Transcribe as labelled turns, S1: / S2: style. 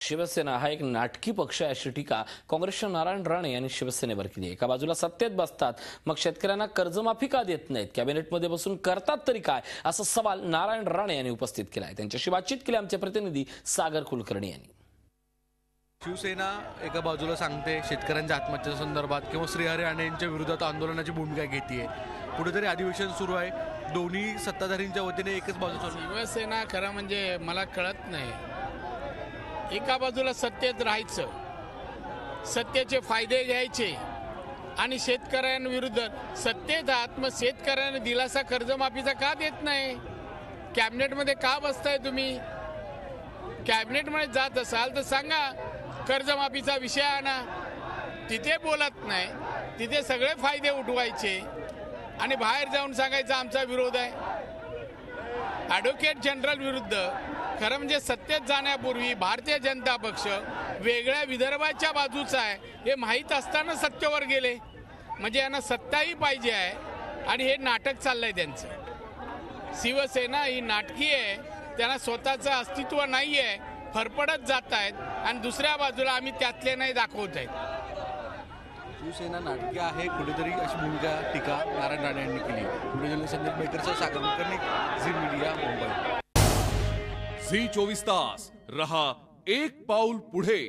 S1: शिवसेना हा एक नाटकी पक्ष आहे अशी टीका काँग्रेसच्या नारायण राणे यांनी शिवसेनेवर केली. एका बाजूला सत्तेत बसतात, मग शेतकऱ्यांना कर्जमाफी का देत नाहीत? कॅबिनेटमध्ये बसून करतात तरी काय, असा सवाल नारायण राणे यांनी उपस्थित केला आहे. त्यांच्याशी बातचीत केली आमचे प्रतिनिधी सागर कुलकर्णी यांनी.
S2: शिवसेना एका बाजूला सांगते शेतकऱ्यांच्या आत्महत्येच्या संदर्भात किंवा श्रीहरी राणे यांच्या विरोधात आंदोलनाची भूमिका घेते. कुठेतरी अधिवेशन सुरू आहे, दोन्ही सत्ताधारींच्या वतीने एकच बाजू चालू.
S3: शिवसेना खरं म्हणजे मला कळत नाही, एका बाजूला सत्तेत राहायचं, सत्तेचे फायदे घ्यायचे आणि शेतकऱ्यांविरुद्ध सत्तेत आहात, मग शेतकऱ्यांना दिलासा कर्जमाफीचा का देत नाही? कॅबिनेटमध्ये का बसताय तुम्ही? कॅबिनेटमध्ये जात असाल तर सांगा कर्जमाफीचा विषय आणा. तिथे बोलत नाही, तिथे सगळे फायदे उठवायचे आणि बाहेर जाऊन सांगायचं आमचा विरोध आहे. ॲडव्होकेट जनरल विरुद्ध खरं म्हणजे सत्तेत जाण्यापूर्वी भारतीय जनता पक्ष वेगळ्या विदर्भाच्या बाजूचा आहे हे माहीत असताना सत्तेवर गेले. म्हणजे यांना सत्ताही पाहिजे आहे आणि हे नाटक चाललंय त्यांचं. शिवसेना ही नाटकी आहे, त्यांना स्वतःचं अस्तित्व नाही आहे, फरफडत जात आहेत आणि दुसऱ्या बाजूला आम्ही त्यातले नाही दाखवत आहेत.
S2: शिवसेना नाटकी आहे कुठेतरी अशी भूमिका टीका नारायण राणे यांनी केली. पुढे संदीप बेकरचा Sagar Kulkarni, Zee media, Mumbai.
S4: Zee 24 तास रहा एक पाऊल पुढे.